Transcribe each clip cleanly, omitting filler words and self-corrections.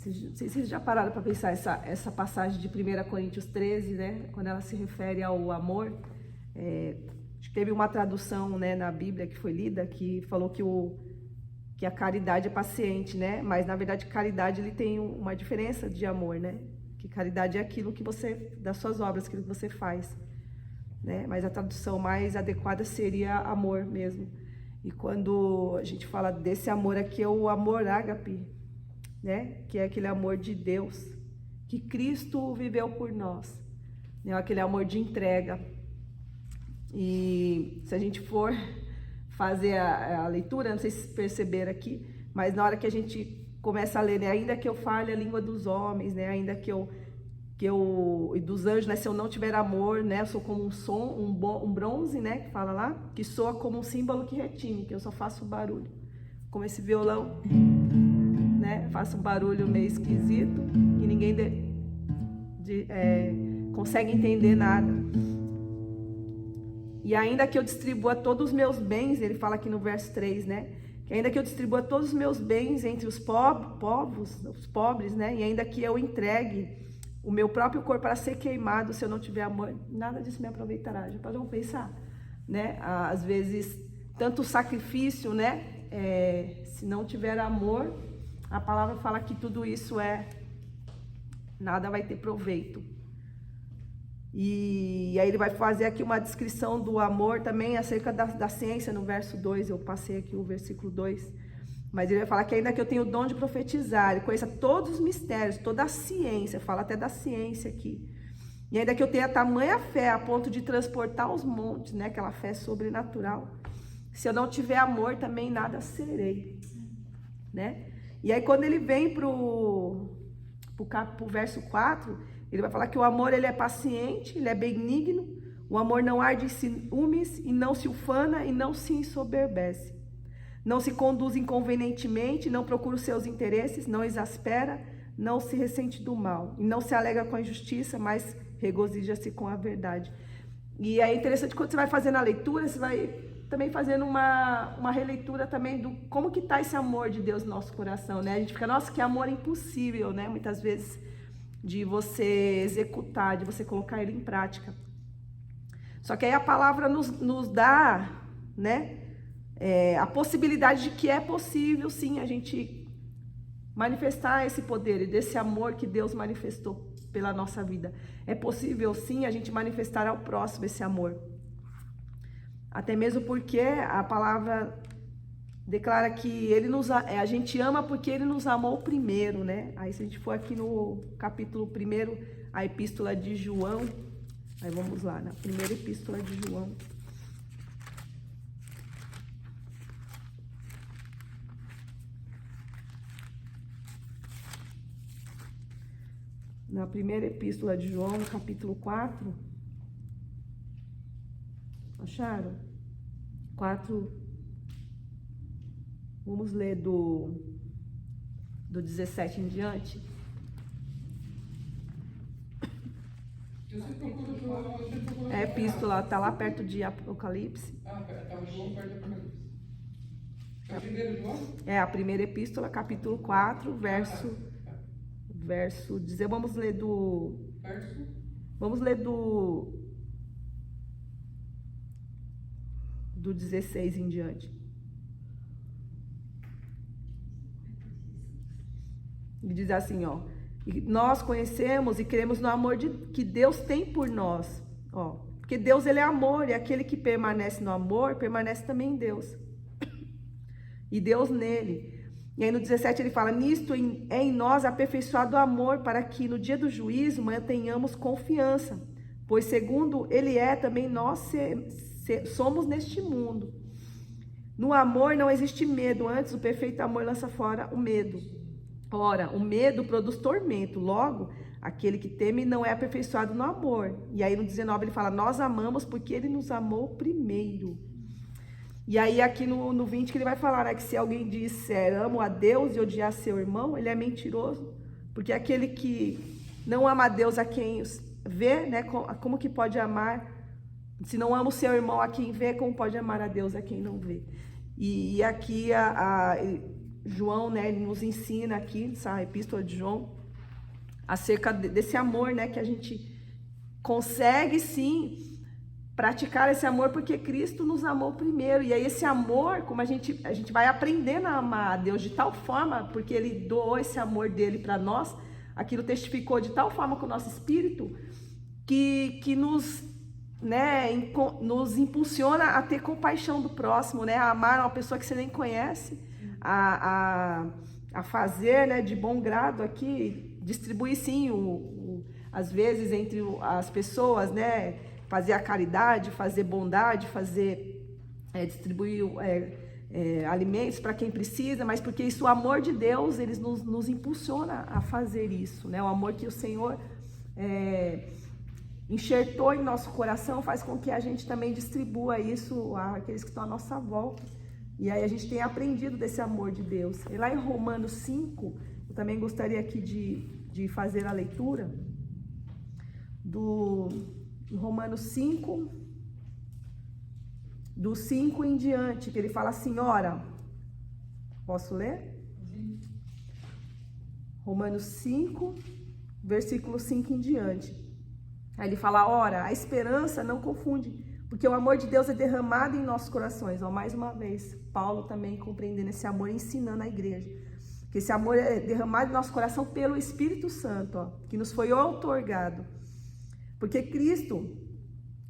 Vocês já pararam para pensar essa passagem de 1 Coríntios 13, né? Quando ela se refere ao amor. Teve uma tradução, né, na Bíblia que foi lida, que falou que a caridade é paciente, né? Mas, na verdade, caridade ele tem uma diferença de amor, né? Que caridade é aquilo que você, das suas obras, aquilo que você faz, né? Mas a tradução mais adequada seria amor mesmo. E quando a gente fala desse amor aqui, é o amor ágape, né? Que é aquele amor de Deus, que Cristo viveu por nós, né? Aquele amor de entrega. E se a gente for fazer a leitura, não sei se vocês perceberam aqui, mas na hora que a gente começa a ler, né? Ainda que eu fale a língua dos homens, né? Ainda que eu e dos anjos, né? Se eu não tiver amor, né? Eu sou como um bronze, né? Que fala lá, que soa como um símbolo que retine, que eu só faço barulho, como esse violão, né? Faço um barulho meio esquisito e ninguém consegue entender nada. E ainda que eu distribua todos os meus bens, ele fala aqui no verso 3, né? Que ainda que eu distribua todos os meus bens entre os pobres, né? E ainda que eu entregue o meu próprio corpo para ser queimado, se eu não tiver amor, nada disso me aproveitará. Já podemos pensar, né? Às vezes, tanto sacrifício, né? Se não tiver amor, a palavra fala que tudo isso nada vai ter proveito. E aí ele vai fazer aqui uma descrição do amor também acerca da ciência no verso 2, eu passei aqui o versículo 2, mas ele vai falar que ainda que eu tenha o dom de profetizar, ele conheça todos os mistérios, toda a ciência, fala até da ciência aqui, e ainda que eu tenha tamanha fé a ponto de transportar os montes, né, aquela fé sobrenatural, se eu não tiver amor também nada serei, né? E aí quando ele vem pro verso 4, ele vai falar que o amor ele é paciente, ele é benigno, o amor não arde em ciúmes e não se ufana e não se ensoberbece. Não se conduz inconvenientemente, não procura os seus interesses, não exaspera, não se ressente do mal e não se alegra com a injustiça, mas regozija-se com a verdade. E é interessante quando você vai fazendo a leitura, você vai também fazendo uma releitura também do como que está esse amor de Deus no nosso coração, né? A gente fica, nossa, que amor impossível, né? Muitas vezes de você executar, de você colocar ele em prática. Só que aí a palavra nos dá, né, a possibilidade de que é possível, sim, a gente manifestar esse poder e desse amor que Deus manifestou pela nossa vida. É possível, sim, a gente manifestar ao próximo esse amor. Até mesmo porque a palavra declara que a gente ama porque ele nos amou primeiro, né? Aí se a gente for aqui no capítulo 1, a epístola de João, aí vamos lá, na primeira epístola de João. Na primeira epístola de João, no capítulo 4, acharam? 4, vamos ler do 17 em diante. É epístola, está lá perto de Apocalipse. Estava João perto de Apocalipse. É o primeiro João? É a primeira epístola, capítulo 4, verso 10. Vamos ler do 16 em diante. Ele diz assim, ó: nós conhecemos e cremos no amor que Deus tem por nós, ó, porque Deus ele é amor, e aquele que permanece no amor, permanece também em Deus, e Deus nele. E aí no 17 ele fala: nisto é em nós aperfeiçoado o amor, para que no dia do juízo mantenhamos confiança, pois segundo ele é, também nós somos neste mundo. No amor não existe medo, antes o perfeito amor lança fora o medo. Ora, o medo produz tormento, logo, aquele que teme não é aperfeiçoado no amor. E aí no 19 ele fala: nós amamos porque ele nos amou primeiro. E aí aqui no 20 que ele vai falar, né, que se alguém disser amo a Deus e odiar seu irmão, ele é mentiroso, porque aquele que não ama a Deus a quem vê, né, como que pode amar, se não ama o seu irmão a quem vê, como pode amar a Deus a quem não vê? E aqui João, né, ele nos ensina aqui, essa epístola de João, acerca desse amor, né, que a gente consegue sim praticar esse amor porque Cristo nos amou primeiro. E aí esse amor, como a gente vai aprendendo a amar a Deus de tal forma, porque Ele doou esse amor dele para nós, aquilo testificou de tal forma com o nosso espírito, que nos, né, nos impulsiona a ter compaixão do próximo, né, a amar uma pessoa que você nem conhece, a fazer, né, de bom grado aqui, distribuir sim, às vezes entre as pessoas, né, fazer a caridade, fazer bondade, distribuir alimentos para quem precisa, mas porque isso, o amor de Deus, ele nos impulsiona a fazer isso, né? O amor que o Senhor enxertou em nosso coração faz com que a gente também distribua isso àqueles que estão à nossa volta. E aí a gente tem aprendido desse amor de Deus. E lá em Romanos 5, eu também gostaria aqui de fazer a leitura em Romanos 5, do 5 em diante, que ele fala assim, ora, posso ler? Romanos 5, versículo 5 em diante. Aí ele fala, ora, a esperança não confunde, porque o amor de Deus é derramado em nossos corações. Ó, mais uma vez, Paulo também compreendendo esse amor, ensinando a igreja, que esse amor é derramado em nosso coração pelo Espírito Santo, ó, que nos foi outorgado. Porque Cristo,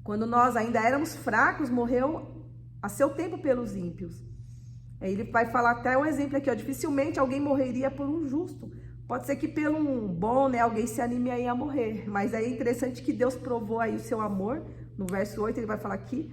quando nós ainda éramos fracos, morreu a seu tempo pelos ímpios. Aí ele vai falar até um exemplo aqui, ó, dificilmente alguém morreria por um justo. Pode ser que pelo um bom, né, alguém se anime aí a morrer. Mas aí é interessante que Deus provou aí o seu amor. No verso 8 ele vai falar aqui,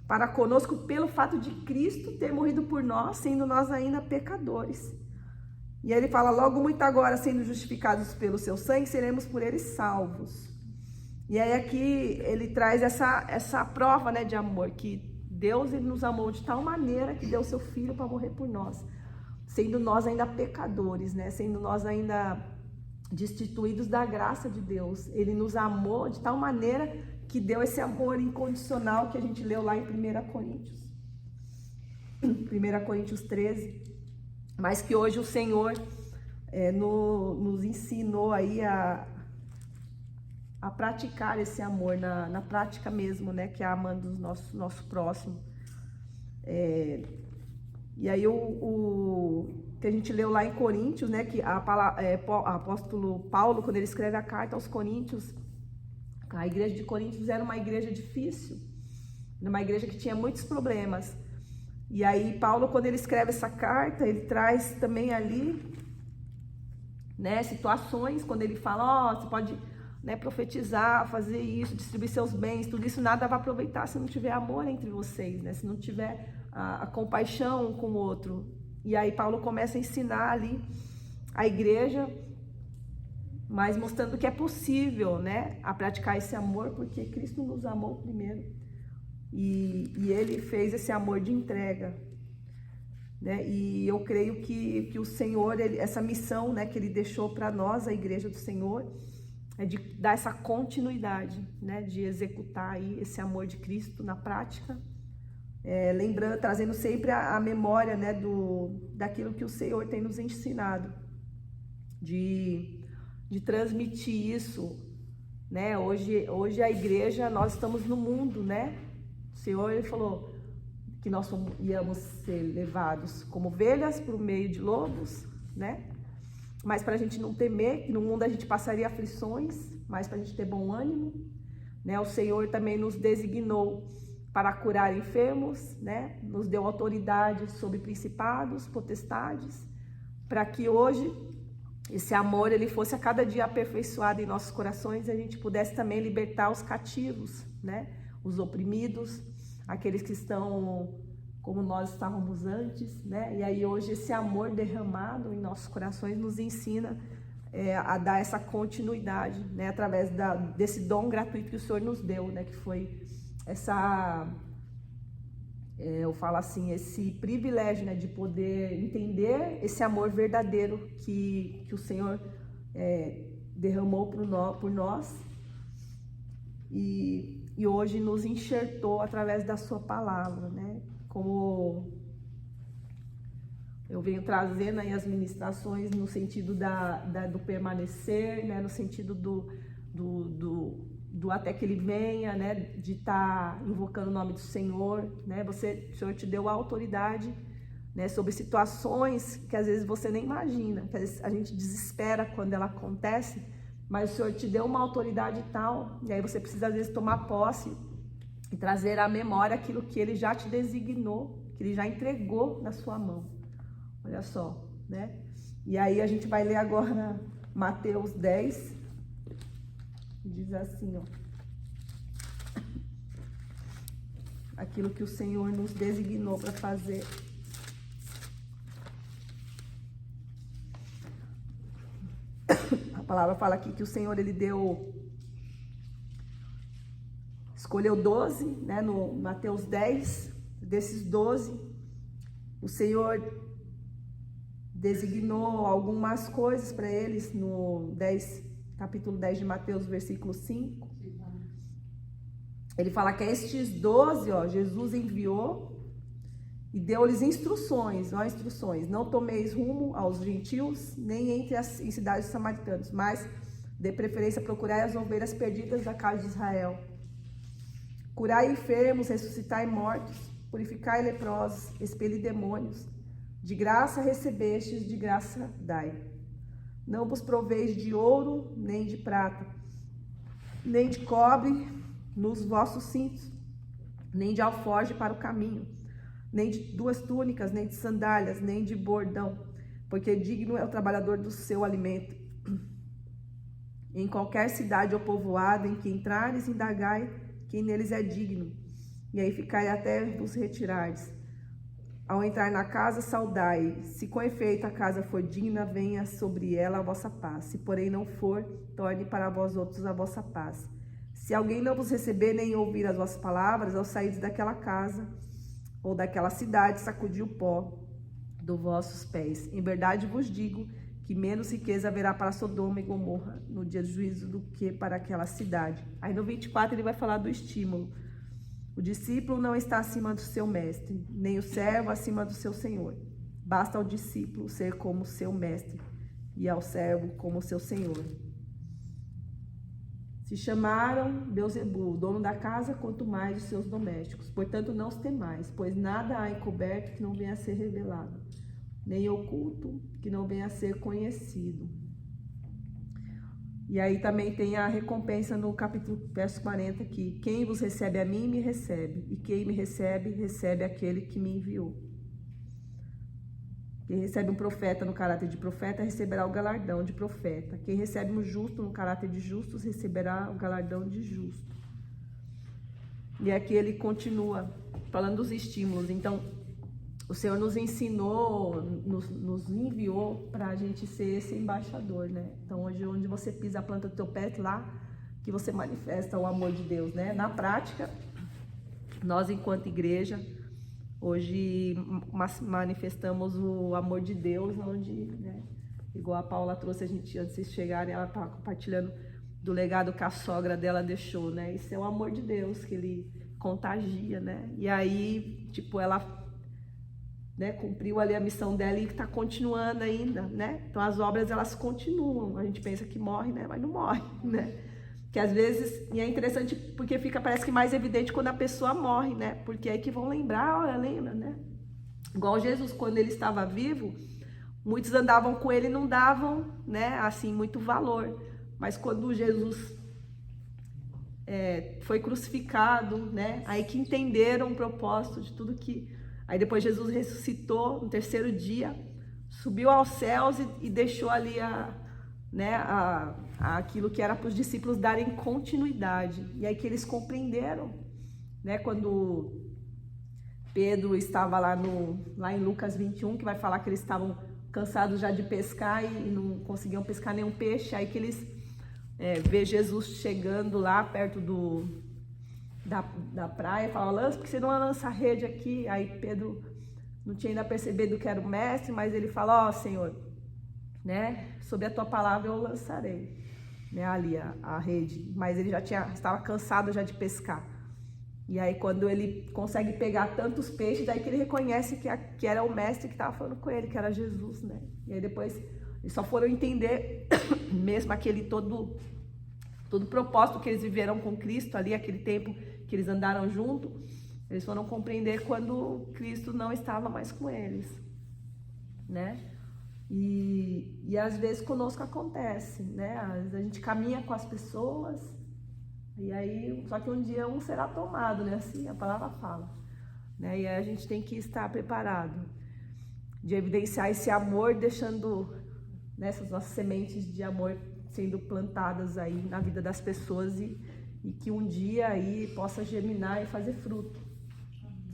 para conosco pelo fato de Cristo ter morrido por nós, sendo nós ainda pecadores. E aí ele fala, logo muito agora, sendo justificados pelo seu sangue, seremos por ele salvos. E aí aqui ele traz essa prova, né, de amor, que Deus ele nos amou de tal maneira que deu seu Filho para morrer por nós, sendo nós ainda pecadores, né, sendo nós ainda destituídos da graça de Deus. Ele nos amou de tal maneira que deu esse amor incondicional que a gente leu lá em 1 Coríntios 13, mas que hoje o Senhor nos ensinou aí a praticar esse amor na prática mesmo, né, que é amando o nosso próximo. E aí o que a gente leu lá em Coríntios, né, que o apóstolo Paulo, quando ele escreve a carta aos Coríntios, a igreja de Coríntios era uma igreja difícil, uma igreja que tinha muitos problemas. E aí Paulo, quando ele escreve essa carta, ele traz também ali, né, situações, quando ele fala, você pode, né, profetizar, fazer isso, distribuir seus bens, tudo isso nada vai aproveitar se não tiver amor entre vocês, né? Se não tiver a compaixão um com o outro. E aí Paulo começa a ensinar ali a igreja, mas mostrando que é possível, né, a praticar esse amor, porque Cristo nos amou primeiro. E ele fez esse amor de entrega, né? E eu creio que o Senhor, essa missão, né, que ele deixou para nós, a igreja do Senhor, é de dar essa continuidade, né, de executar aí esse amor de Cristo na prática, lembrando, trazendo sempre a memória, né, daquilo que o Senhor tem nos ensinado, de transmitir isso, né? Hoje a igreja, nós estamos no mundo, né? O Senhor, ele falou que nós íamos ser levados como ovelhas por meio de lobos, né? Mas para a gente não temer, que no mundo a gente passaria aflições, mas para a gente ter bom ânimo, né? O Senhor também nos designou para curar enfermos, né? Nos deu autoridade sobre principados, potestades, para que hoje esse amor ele fosse a cada dia aperfeiçoado em nossos corações e a gente pudesse também libertar os cativos, né? Os oprimidos, aqueles que estão como nós estávamos antes, né? E aí hoje esse amor derramado em nossos corações nos ensina a dar essa continuidade, né? Através desse dom gratuito que o Senhor nos deu, né? Que foi eu falo assim, esse privilégio, né? De poder entender esse amor verdadeiro que o Senhor derramou por nós e hoje nos enxertou através da sua palavra, né? Como Eu venho trazendo aí as ministrações no sentido do permanecer, né? No sentido do até que ele venha, né? De estar invocando o nome do Senhor, né? O Senhor te deu a autoridade, né? Sobre situações que às vezes você nem imagina, que às vezes a gente desespera quando ela acontece, mas o Senhor te deu uma autoridade tal, e aí você precisa às vezes tomar posse e trazer à memória aquilo que ele já te designou, que ele já entregou na sua mão. Olha só, né? E aí a gente vai ler agora Mateus 10, diz assim, ó. Aquilo que o Senhor nos designou para fazer. A palavra fala aqui que o Senhor, ele escolheu 12, né? No Mateus 10, desses 12, o Senhor designou algumas coisas para eles no capítulo 10 de Mateus, versículo 5. Ele fala que estes 12, ó, Jesus enviou e deu-lhes instruções, não tomeis rumo aos gentios, nem entre em cidades samaritanas, mas de preferência procurai as ovelhas perdidas da casa de Israel. Curai enfermos, ressuscitai mortos, purificai leprosos, expeli demônios. De graça recebestes, de graça dai. Não vos proveis de ouro, nem de prata, nem de cobre nos vossos cintos, nem de alforje para o caminho, nem de 2 túnicas, nem de sandálias, nem de bordão, porque digno é o trabalhador do seu alimento. Em qualquer cidade ou povoado em que entrares, indagai quem neles é digno, e aí ficai até vos retirardes. Ao entrar na casa, saudai. Se com efeito a casa for digna, venha sobre ela a vossa paz. Se porém não for, torne para vós outros a vossa paz. Se alguém não vos receber nem ouvir as vossas palavras, ao sair daquela casa ou daquela cidade, sacudi o pó dos vossos pés. Em verdade vos digo que menos riqueza haverá para Sodoma e Gomorra no dia do juízo do que para aquela cidade. Aí no 24 ele vai falar do estímulo. O discípulo não está acima do seu mestre, nem o servo acima do seu senhor. Basta ao discípulo ser como seu mestre e ao servo como seu senhor. Se chamaram Beelzebul, dono da casa, quanto mais os seus domésticos. Portanto, não os temais, pois nada há encoberto que não venha a ser revelado, nem oculto que não venha a ser conhecido. E aí também tem a recompensa no capítulo, verso 40 aqui. Quem vos recebe a mim, me recebe. E quem me recebe, recebe aquele que me enviou. Quem recebe um profeta no caráter de profeta, receberá o galardão de profeta. Quem recebe um justo no caráter de justos, receberá o galardão de justo. E aqui ele continua falando dos estímulos. Então, o Senhor nos ensinou, nos enviou para a gente ser esse embaixador, né? Então, hoje, onde você pisa a planta do teu pé, lá que você manifesta o amor de Deus, né? Na prática, nós, enquanto igreja, hoje manifestamos o amor de Deus, onde, né? Igual a Paula trouxe a gente antes de chegarem, ela estava compartilhando do legado que a sogra dela deixou, né? Isso é o amor de Deus, que ele contagia, né? E aí, tipo, ela... né, cumpriu ali a missão dela e está continuando ainda, né? Então as obras elas continuam. A gente pensa que morre, né? Mas não morre, né? Que às vezes, e é interessante porque fica, parece que mais evidente quando a pessoa morre, né? Porque aí que vão lembrar, olha, lembra, né? Igual Jesus, quando ele estava vivo, muitos andavam com ele e não davam, né? Assim, muito valor. Mas quando Jesus foi crucificado, né? Aí que entenderam o propósito de tudo que... Aí depois Jesus ressuscitou no 3º dia, subiu aos céus e deixou ali aquilo que era para os discípulos darem continuidade. E aí que eles compreenderam, né? Quando Pedro estava lá em Lucas 21, que vai falar que eles estavam cansados já de pescar e não conseguiam pescar nenhum peixe. Aí que eles vê Jesus chegando lá perto da praia, fala, lança, porque você não lança a rede aqui. Aí Pedro não tinha ainda percebido que era o mestre, mas ele fala, Senhor, né, sob a tua palavra eu lançarei, né, ali a rede. Mas ele já estava cansado já de pescar. E aí quando ele consegue pegar tantos peixes, daí que ele reconhece que era o mestre que estava falando com ele, que era Jesus, né? E aí depois eles só foram entender mesmo aquele todo o propósito que eles viveram com Cristo ali, aquele tempo que eles andaram junto, eles foram compreender quando Cristo não estava mais com eles, né? E às vezes conosco acontece, né? Às vezes a gente caminha com as pessoas, e aí, só que um dia um será tomado, né? Assim a palavra fala, né? E aí a gente tem que estar preparado de evidenciar esse amor, deixando essas nossas sementes de amor sendo plantadas aí na vida das pessoas e que um dia aí possa germinar e fazer fruto,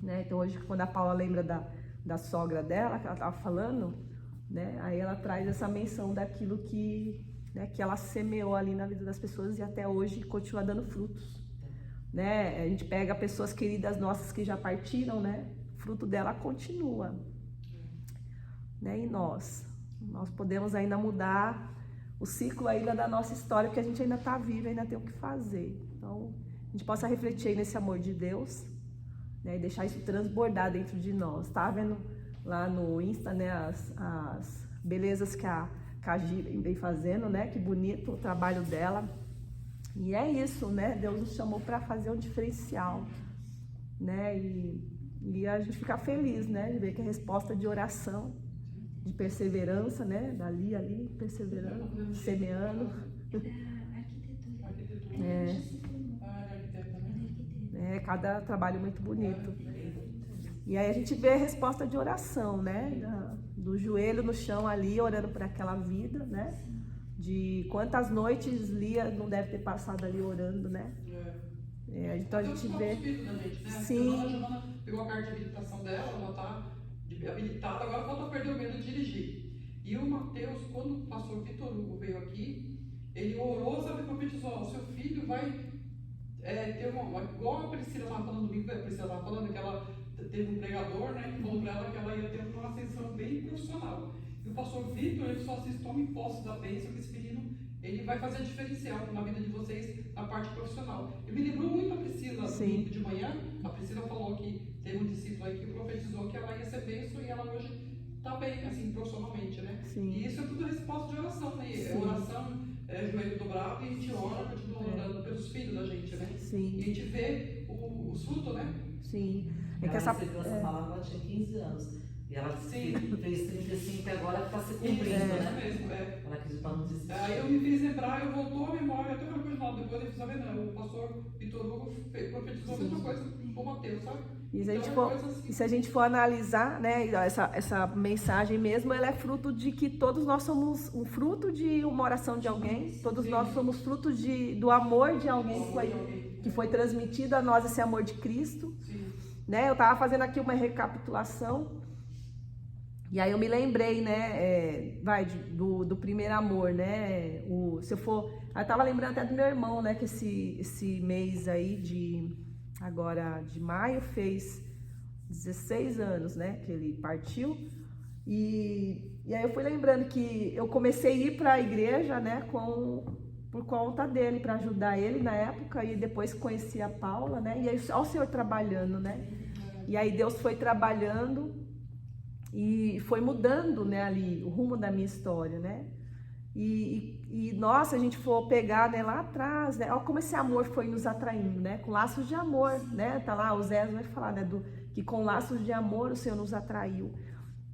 né? Então hoje, quando a Paula lembra da sogra dela, que ela estava falando, né? Aí ela traz essa menção daquilo que, né, que ela semeou ali na vida das pessoas e até hoje continua dando frutos, né? A gente pega pessoas queridas nossas que já partiram, né? O fruto dela continua, né? E nós podemos ainda mudar o ciclo ainda da nossa história, porque a gente ainda está vivo, ainda tem o que fazer. Então, a gente possa refletir aí nesse amor de Deus, né, e deixar isso transbordar dentro de nós. Tá vendo lá no Insta, né, as belezas que a Gi vem fazendo, né? Que bonito o trabalho dela. E é isso, né? Deus nos chamou para fazer um diferencial, né? E a gente fica feliz, né? De ver que a resposta de oração, de perseverança, né? Dali, ali, perseverando, semeando. Cada trabalho muito bonito. E aí a gente vê a resposta de oração, né? Do joelho no chão ali, orando por aquela vida, né? De quantas noites Lia não deve ter passado ali orando, né? Então a gente vê. Sim. A Giovana pegou a carta de habilitação dela, ela está habilitada, agora falta perder o medo de dirigir. E o Mateus, quando o pastor Vitor Hugo veio aqui, ele orou, sabe, profetizou: seu filho vai ter igual a Priscila estava falando domingo, a Priscila estava falando que ela teve um pregador, né, que falou para ela que ela ia ter uma ascensão bem profissional. E o pastor Vitor, ele só se tome posse da bênção, que esse menino, ele vai fazer diferencial na vida de vocês na parte profissional. E me lembrou muito a Priscila domingo de manhã. A Priscila falou que teve um discípulo aí que profetizou que ela ia ser bênção e ela hoje está bem, assim, profissionalmente, né? Sim. E isso é tudo resposta de oração, né? Sim. Oração, joelho dobrado, e a gente ora, continua orando pelos filhos da gente, né? Sim. E a gente vê os frutos, né? Sim. Ela recebeu essa palavra, ela tinha 15 anos. E ela fez 35 e agora está se cumprindo, né? Mesmo, Ela acreditou no desistir. Aí eu me fiz lembrar, eu voltou a memória, até quando eu depois eu fiz saber, não, o pastor Vitor Hugo profetizou a mesma coisa com o Mateus, sabe? E se a gente for analisar, né, essa mensagem mesmo, ela é fruto de que todos nós somos um fruto de uma oração de alguém, todos nós somos fruto do amor de alguém que foi transmitido a nós, esse amor de Cristo. Né? Eu estava fazendo aqui uma recapitulação, e aí eu me lembrei, né, do primeiro amor, né, eu estava lembrando até do meu irmão, né, que esse mês aí agora de maio fez 16 anos, né, que ele partiu, e aí eu fui lembrando que eu comecei a ir para a igreja, né, por conta dele, para ajudar ele na época, e depois conheci a Paula, né, e aí olha o Senhor trabalhando, né, e aí Deus foi trabalhando e foi mudando, né, ali o rumo da minha história, né, e nossa, a gente for pegar, né, lá atrás, né, olha como esse amor foi nos atraindo, né, com laços de amor, né, tá lá, o Zé vai falar, né, que com laços de amor o Senhor nos atraiu,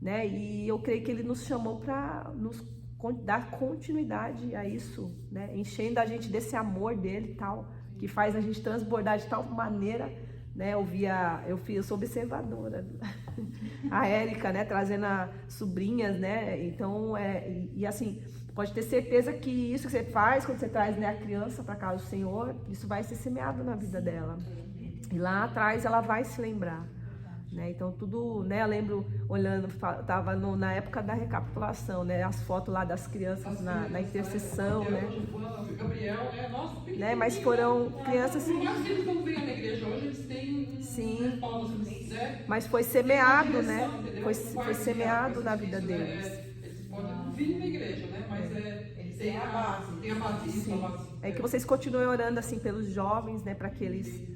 né, e eu creio que Ele nos chamou para nos dar continuidade a isso, né, enchendo a gente desse amor dele e tal, que faz a gente transbordar de tal maneira, né, eu sou observadora, a Érica, né, trazendo as sobrinhas, né, então, e assim, pode ter certeza que isso que você faz, quando você traz, né, a criança para casa do Senhor, isso vai ser semeado na vida dela. E lá atrás ela vai se lembrar. Né? Então tudo, né, eu lembro olhando, estava na época da recapitulação, né, as fotos lá das crianças na intercessão, né? Gabriel, nossa, né? Mas foram crianças. Por mais que eles não venham na igreja hoje, eles têm Sim. Né? Mas foi semeado, né? Foi semeado na vida deles. Eles podem não vir na igreja, né? Mas eles têm a base, Sim. É que vocês continuem orando assim pelos jovens, né? Para que eles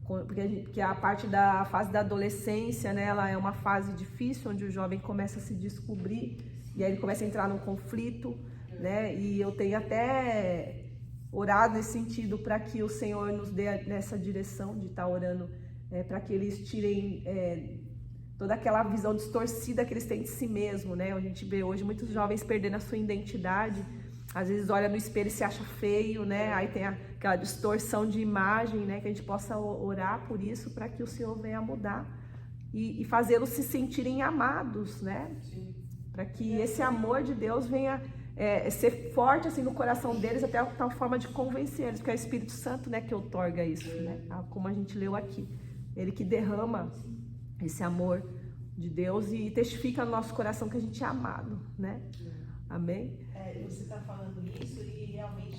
porque a parte da fase da adolescência, né, ela é uma fase difícil, onde o jovem começa a se descobrir, e aí ele começa a entrar num conflito, né, e eu tenho até orado nesse sentido para que o Senhor nos dê nessa direção de estar orando, para que eles tirem toda aquela visão distorcida que eles têm de si mesmo, né? A gente vê hoje muitos jovens perdendo a sua identidade, às vezes olha no espelho e se acha feio, né? Aí tem aquela distorção de imagem, né? Que a gente possa orar por isso, para que o Senhor venha mudar e fazê-los se sentirem amados, né? Para que esse amor de Deus venha ser forte assim no coração deles, até a tal forma de convencer eles, porque é o Espírito Santo, né, que outorga isso, né? Como a gente leu aqui, ele que derrama esse amor de Deus e testifica no nosso coração que a gente é amado, né? Amém? Você está falando isso e realmente